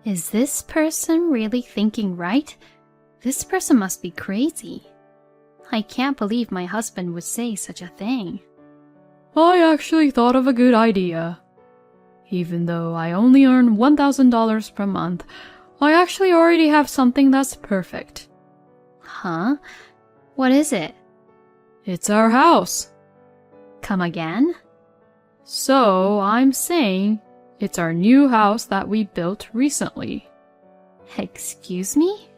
Is this person really thinking right? This person must be crazy. I can't believe my husband would say such a thing. I actually thought of a good idea. Even though I only earn $1,000 per month, I actually already have something that's perfect. Huh? What is it? It's our house. Come again? So I'm saying it's our new house that we built recently. Excuse me?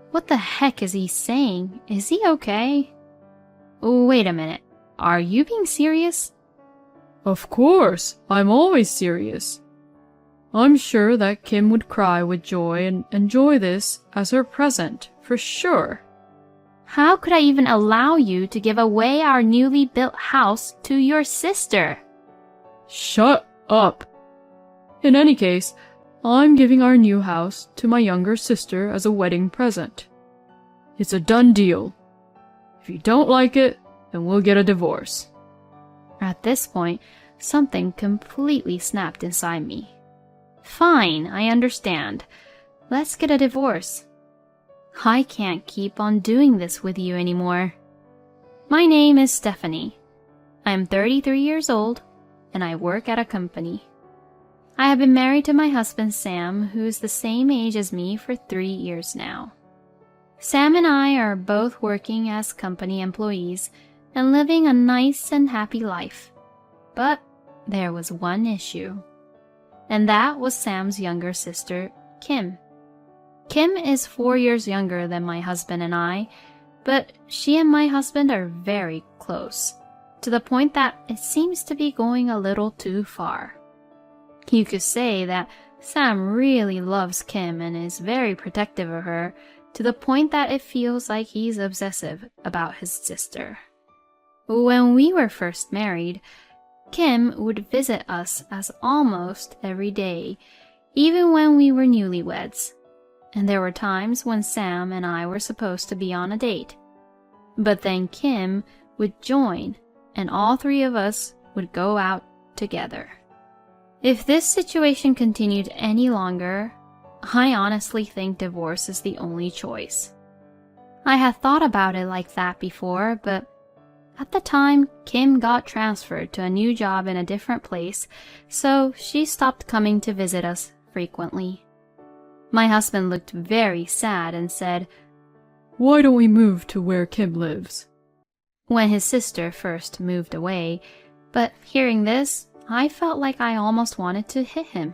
What the heck is he saying? Is he okay? Wait a minute. Are you being serious? Of course, I'm always serious. I'm sure that Kim would cry with joy and enjoy this as her present, for sure. How could I even allow you to give away our newly built house to your sister? Shut up. In any case, I'm giving our new house to my younger sister as a wedding present. It's a done deal. If you don't like it, then we'll get a divorce. At this point, something completely snapped inside me. Fine, I understand. Let's get a divorce. I can't keep on doing this with you anymore. My name is Stephanie. I am 33 years old, and I work at a company. I have been married to my husband Sam, who is the same age as me for 3 years now. Sam and I are both working as company employees and living a nice and happy life. But there was one issue, and that was Sam's younger sister, Kim. Kim is 4 years younger than my husband and I, but she and my husband are very close, to the point that it seems to be going a little too far. You could say that Sam really loves Kim and is very protective of her, to the point that it feels like he's obsessive about his sister. When we were first married, Kim would visit us as almost every day, even when we were newlyweds. And there were times when Sam and I were supposed to be on a date. But then Kim would join, and all three of us would go out together. If this situation continued any longer, I honestly think divorce is the only choice. I had thought about it like that before, but at the time, Kim got transferred to a new job in a different place, so she stopped coming to visit us frequently. My husband looked very sad and said, "Why don't we move to where Kim lives?" when his sister first moved away, but hearing this, I felt like I almost wanted to hit him.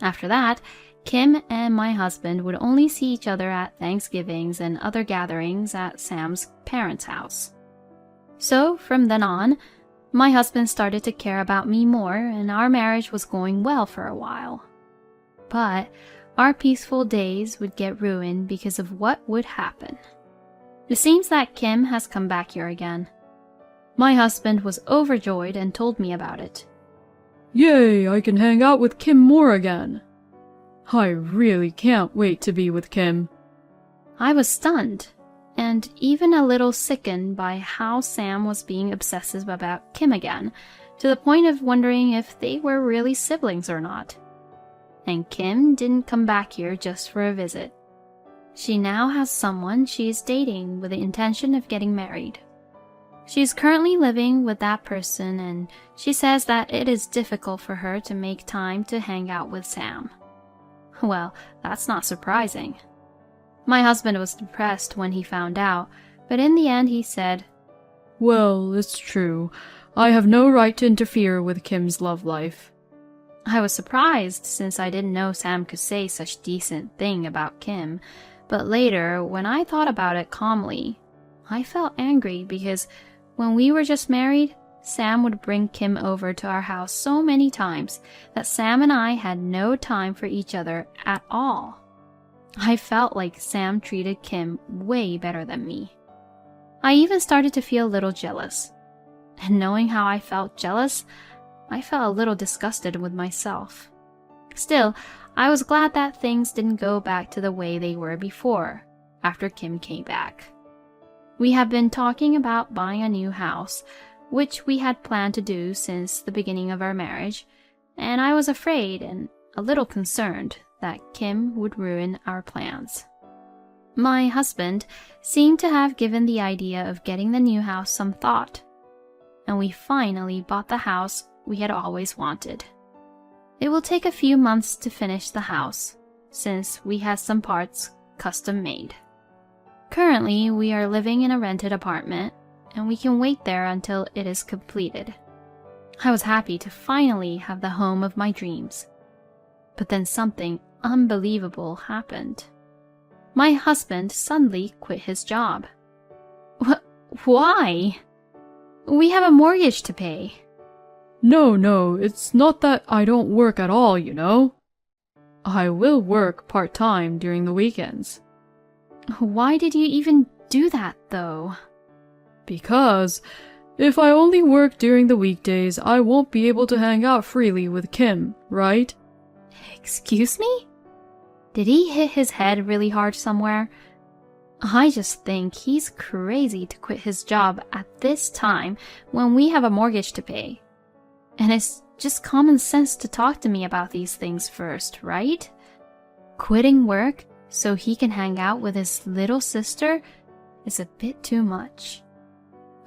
After that, Kim and my husband would only see each other at Thanksgivings and other gatherings at Sam's parents' house. So from then on, my husband started to care about me more, and our marriage was going well for a while. But our peaceful days would get ruined because of what would happen. It seems that Kim has come back here again. My husband was overjoyed and told me about it. Yay, I can hang out with Kim more again. I really can't wait to be with Kim. I was stunned, and even a little sickened by how Sam was being obsessive about Kim again, to the point of wondering if they were really siblings or not. And Kim didn't come back here just for a visit. She now has someone she is dating with the intention of getting married. She is currently living with that person, and she says that it is difficult for her to make time to hang out with Sam. Well, that's not surprising. My husband was depressed when he found out, but in the end he said, "Well, it's true. I have no right to interfere with Kim's love life." I was surprised, since I didn't know Sam could say such decent thing about Kim, but later, when I thought about it calmly, I felt angry because when we were just married, Sam would bring Kim over to our house so many times that Sam and I had no time for each other at all. I felt like Sam treated Kim way better than me. I even started to feel a little jealous. And knowing how I felt jealous, I felt a little disgusted with myself. Still, I was glad that things didn't go back to the way they were before, after Kim came back. We have been talking about buying a new house, which we had planned to do since the beginning of our marriage, and I was afraid and a little concerned that Kim would ruin our plans. My husband seemed to have given the idea of getting the new house some thought, and we finally bought the house we had always wanted. It will take a few months to finish the house, since we had some parts custom made. Currently, we are living in a rented apartment, and we can wait there until it is completed. I was happy to finally have the home of my dreams. But then something unbelievable happened. My husband suddenly quit his job. Why? We have a mortgage to pay. No, it's not that I don't work at all, you know. I will work part-time during the weekends. Why did you even do that, though? Because if I only work during the weekdays, I won't be able to hang out freely with Kim, right? Excuse me? Did he hit his head really hard somewhere? I just think he's crazy to quit his job at this time when we have a mortgage to pay. And it's just common sense to talk to me about these things first, right? Quitting work so he can hang out with his little sister is a bit too much.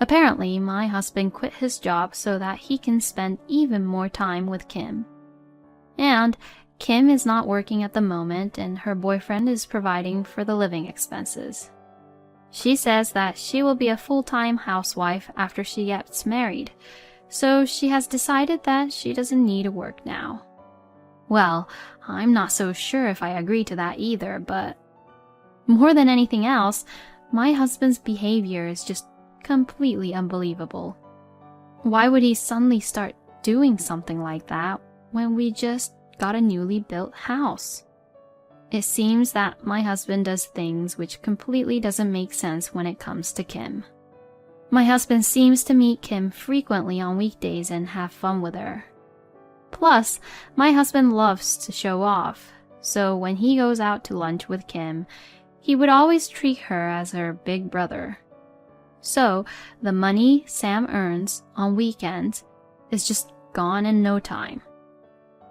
Apparently, my husband quit his job so that he can spend even more time with Kim. And Kim is not working at the moment, and her boyfriend is providing for the living expenses. She says that she will be a full-time housewife after she gets married, so she has decided that she doesn't need to work now. Well, I'm not so sure if I agree to that either, but more than anything else, my husband's behavior is just completely unbelievable. Why would he suddenly start doing something like that when we just got a newly built house? It seems that my husband does things which completely doesn't make sense when it comes to Kim. My husband seems to meet Kim frequently on weekdays and have fun with her. Plus, my husband loves to show off, so when he goes out to lunch with Kim, he would always treat her as her big brother. So, the money Sam earns on weekends is just gone in no time.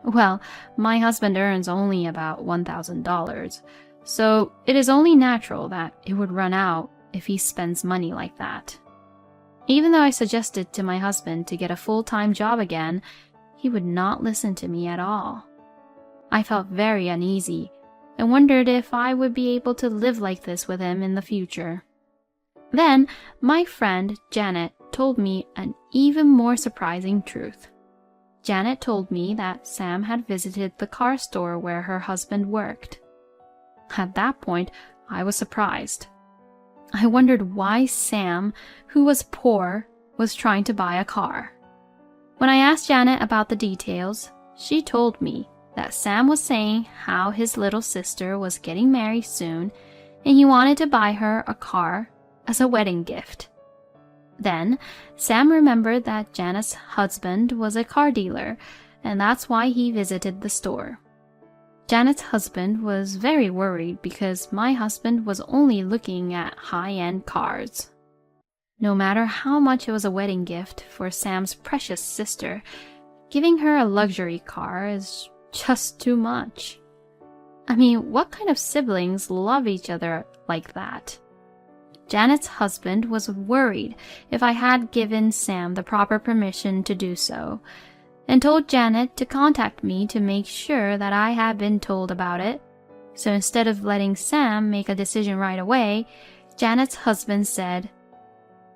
Well, my husband earns only about $1,000, so it is only natural that it would run out if he spends money like that. Even though I suggested to my husband to get a full-time job again, he would not listen to me at all. I felt very uneasy and wondered if I would be able to live like this with him in the future. Then, my friend Janet told me an even more surprising truth. Janet told me that Sam had visited the car store where her husband worked. At that point, I was surprised. I wondered why Sam, who was poor, was trying to buy a car. When I asked Janet about the details, she told me that Sam was saying how his little sister was getting married soon and he wanted to buy her a car as a wedding gift. Then, Sam remembered that Janet's husband was a car dealer, and that's why he visited the store. Janet's husband was very worried because my husband was only looking at high-end cars. No matter how much it was a wedding gift for Sam's precious sister, giving her a luxury car is just too much. I mean, what kind of siblings love each other like that? Janet's husband was worried if I had given Sam the proper permission to do so, and told Janet to contact me to make sure that I had been told about it. So instead of letting Sam make a decision right away, Janet's husband said,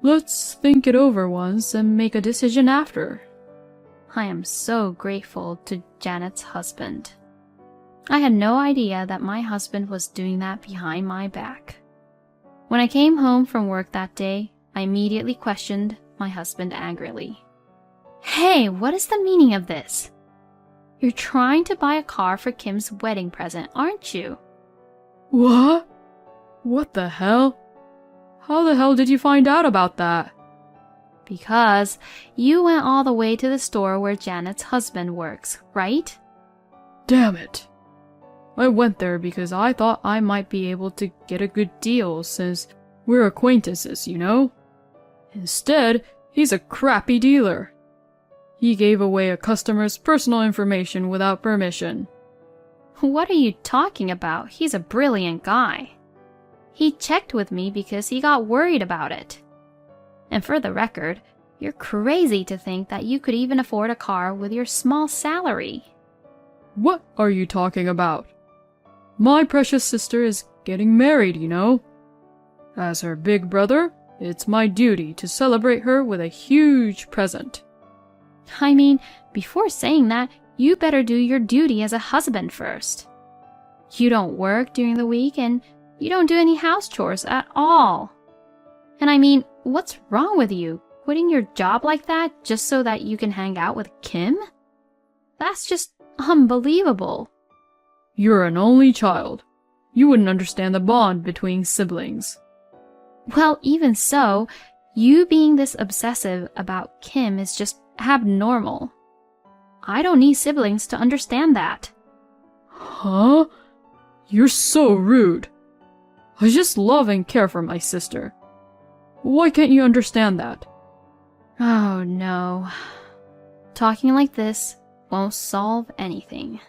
"Let's think it over once and make a decision after." I am so grateful to Janet's husband. I had no idea that my husband was doing that behind my back. When I came home from work that day, I immediately questioned my husband angrily. "Hey, what is the meaning of this? You're trying to buy a car for Kim's wedding present, aren't you?" What? What the hell? How the hell did you find out about that? Because you went all the way to the store where Janet's husband works, right? Damn it. I went there because I thought I might be able to get a good deal since we're acquaintances, you know? Instead, he's a crappy dealer. He gave away a customer's personal information without permission. What are you talking about? He's a brilliant guy. He checked with me because he got worried about it. And for the record, you're crazy to think that you could even afford a car with your small salary. What are you talking about? My precious sister is getting married, you know. As her big brother, it's my duty to celebrate her with a huge present. I mean, before saying that, you better do your duty as a husband first. You don't work during the week and you don't do any house chores at all. And I mean, what's wrong with you? Quitting your job like that just so that you can hang out with Kim? That's just unbelievable. You're an only child. You wouldn't understand the bond between siblings. Well, even so, you being this obsessive about Kim is just abnormal. I don't need siblings to understand that. Huh? You're so rude. I just love and care for my sister. Why can't you understand that? Oh no. Talking like this won't solve anything.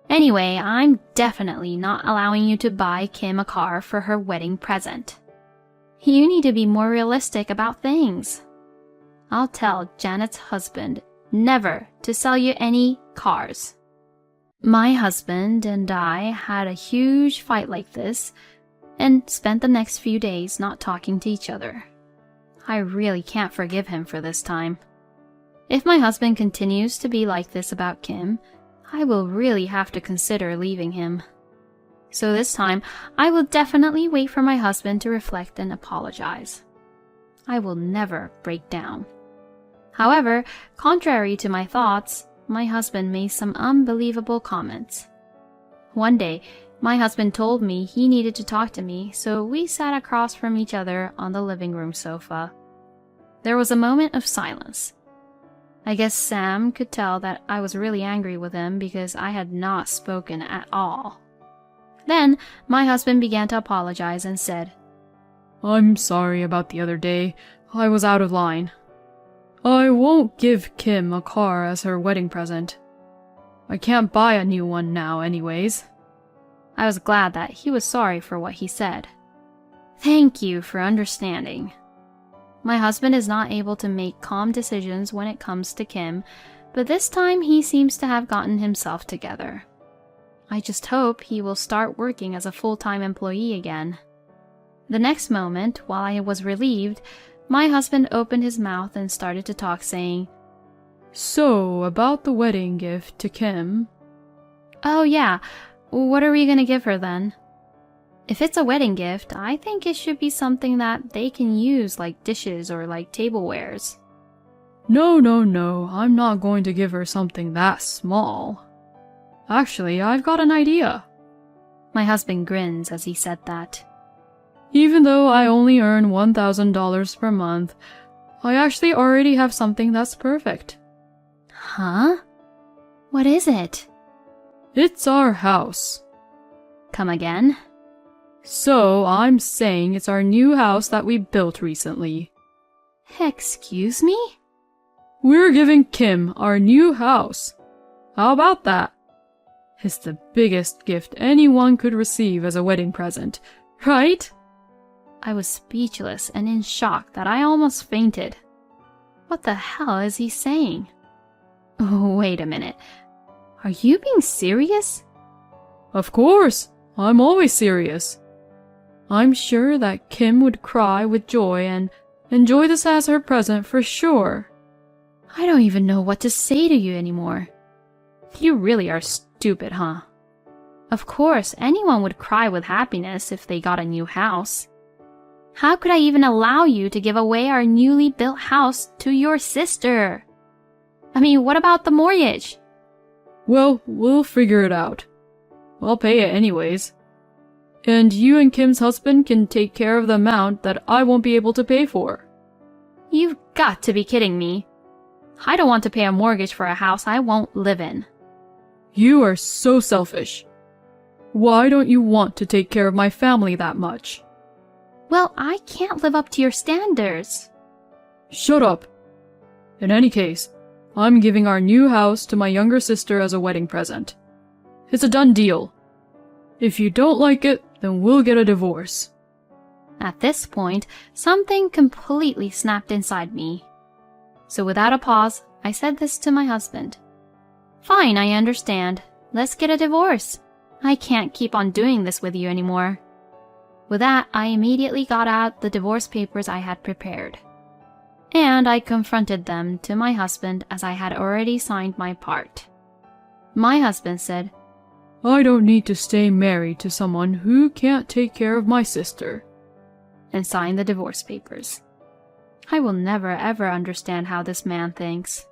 Anyway, I'm definitely not allowing you to buy Kim a car for her wedding present. You need to be more realistic about things. I'll tell Janet's husband never to sell you any cars. My husband and I had a huge fight like this and spent the next few days not talking to each other. I really can't forgive him for this time. If my husband continues to be like this about Kim, I will really have to consider leaving him. So this time, I will definitely wait for my husband to reflect and apologize. I will never break down. However, contrary to my thoughts, my husband made some unbelievable comments. One day, my husband told me he needed to talk to me, so we sat across from each other on the living room sofa. There was a moment of silence. I guess Sam could tell that I was really angry with him because I had not spoken at all. Then, my husband began to apologize and said, I'm sorry about the other day. I was out of line. I won't give Kim a car as her wedding present. I can't buy a new one now anyways. I was glad that he was sorry for what he said. Thank you for understanding. My husband is not able to make calm decisions when it comes to Kim, but this time he seems to have gotten himself together. I just hope he will start working as a full-time employee again. The next moment, while I was relieved, my husband opened his mouth and started to talk, saying, So, about the wedding gift to Kim. Oh yeah, what are we gonna give her then? If it's a wedding gift, I think it should be something that they can use like dishes or like tablewares. No, I'm not going to give her something that small. Actually, I've got an idea. My husband grins as he said that. Even though I only earn $1,000 per month, I actually already have something that's perfect. Huh? What is it? It's our house. Come again? So, I'm saying it's our new house that we built recently. Excuse me? We're giving Kim our new house. How about that? It's the biggest gift anyone could receive as a wedding present, right? I was speechless and in shock that I almost fainted. What the hell is he saying? Oh, wait a minute. Are you being serious? Of course, I'm always serious. I'm sure that Kim would cry with joy and enjoy this as her present for sure. I don't even know what to say to you anymore. You really are stupid, huh? Of course, anyone would cry with happiness if they got a new house. How could I even allow you to give away our newly built house to your sister? I mean, what about the mortgage? Well, we'll figure it out. I'll pay it anyways. And you and Kim's husband can take care of the amount that I won't be able to pay for. You've got to be kidding me. I don't want to pay a mortgage for a house I won't live in. You are so selfish. Why don't you want to take care of my family that much? Well, I can't live up to your standards. Shut up. In any case, I'm giving our new house to my younger sister as a wedding present. It's a done deal. If you don't like it, then we'll get a divorce. At this point, something completely snapped inside me. So without a pause, I said this to my husband. Fine, I understand. Let's get a divorce. I can't keep on doing this with you anymore. With that, I immediately got out the divorce papers I had prepared. And I confronted them to my husband as I had already signed my part. My husband said, I don't need to stay married to someone who can't take care of my sister, and signed the divorce papers. I will never ever understand how this man thinks.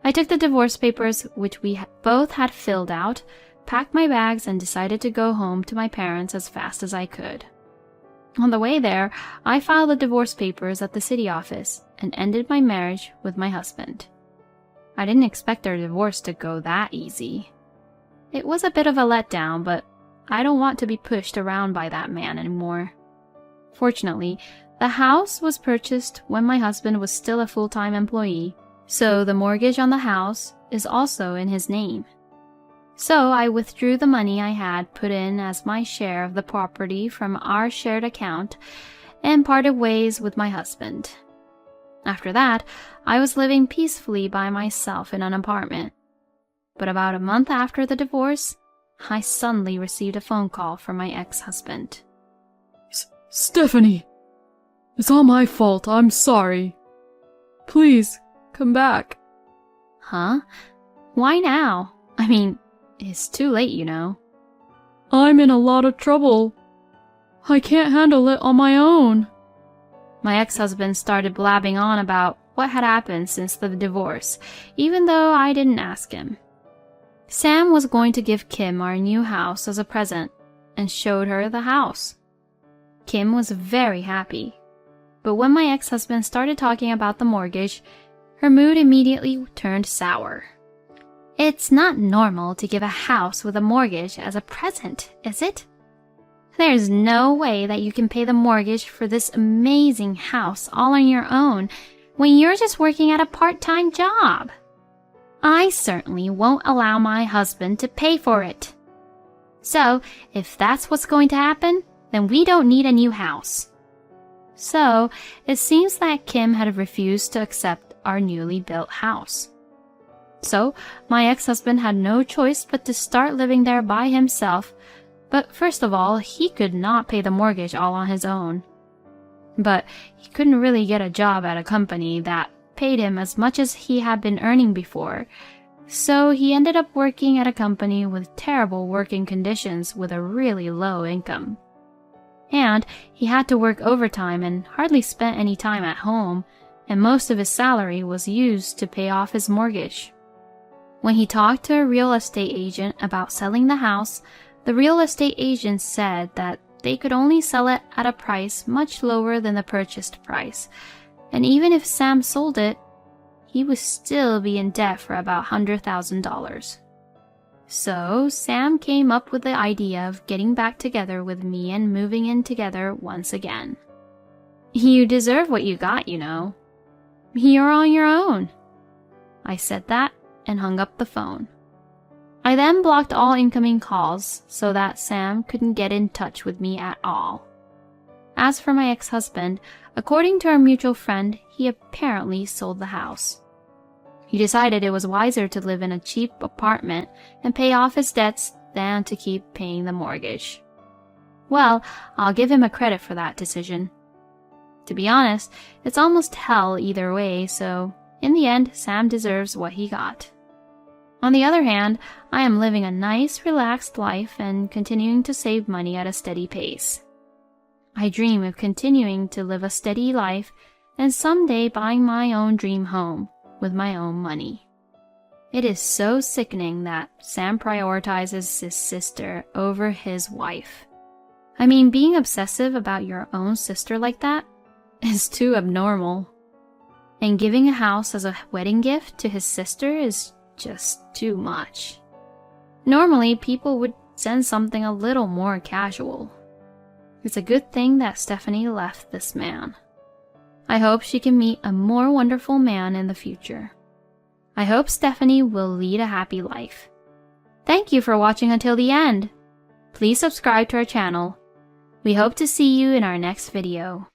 I took the divorce papers, which we both had filled out, packed my bags, and decided to go home to my parents as fast as I could. On the way there, I filed the divorce papers at the city office and ended my marriage with my husband. I didn't expect our divorce to go that easy. It was a bit of a letdown, but I don't want to be pushed around by that man anymore. Fortunately, the house was purchased when my husband was still a full-time employee, so the mortgage on the house is also in his name. So I withdrew the money I had put in as my share of the property from our shared account and parted ways with my husband. After that, I was living peacefully by myself in an apartment. But about a month after the divorce, I suddenly received a phone call from my ex-husband. Stephanie! It's all my fault, I'm sorry. Please, come back. Huh? Why now? I mean, it's too late, you know. I'm in a lot of trouble. I can't handle it on my own. My ex-husband started blabbing on about what had happened since the divorce, even though I didn't ask him. Sam was going to give Kim our new house as a present and showed her the house. Kim was very happy. But when my ex-husband started talking about the mortgage, her mood immediately turned sour. It's not normal to give a house with a mortgage as a present, is it? There's no way that you can pay the mortgage for this amazing house all on your own when you're just working at a part-time job. I certainly won't allow my husband to pay for it. So, if that's what's going to happen, then we don't need a new house. So, it seems that Kim had refused to accept our newly built house. So, my ex-husband had no choice but to start living there by himself, but first of all, he could not pay the mortgage all on his own. But he couldn't really get a job at a company that paid him as much as he had been earning before, so he ended up working at a company with terrible working conditions with a really low income. And he had to work overtime and hardly spent any time at home, and most of his salary was used to pay off his mortgage. When he talked to a real estate agent about selling the house, the real estate agent said that they could only sell it at a price much lower than the purchased price, and even if Sam sold it, he would still be in debt for about $100,000. So Sam came up with the idea of getting back together with me and moving in together once again. You deserve what you got, you know. You're on your own. I said that and hung up the phone. I then blocked all incoming calls so that Sam couldn't get in touch with me at all. As for my ex-husband, according to our mutual friend, he apparently sold the house. He decided it was wiser to live in a cheap apartment and pay off his debts than to keep paying the mortgage. Well, I'll give him a credit for that decision. To be honest, it's almost hell either way, so in the end, Sam deserves what he got. On the other hand, I am living a nice, relaxed life and continuing to save money at a steady pace. I dream of continuing to live a steady life and someday buying my own dream home with my own money. It is so sickening that Sam prioritizes his sister over his wife. I mean, being obsessive about your own sister like that is too abnormal. And giving a house as a wedding gift to his sister is just too much. Normally, people would send something a little more casual. It's a good thing that Stephanie left this man. I hope she can meet a more wonderful man in the future. I hope Stephanie will lead a happy life. Thank you for watching until the end. Please subscribe to our channel. We hope to see you in our next video.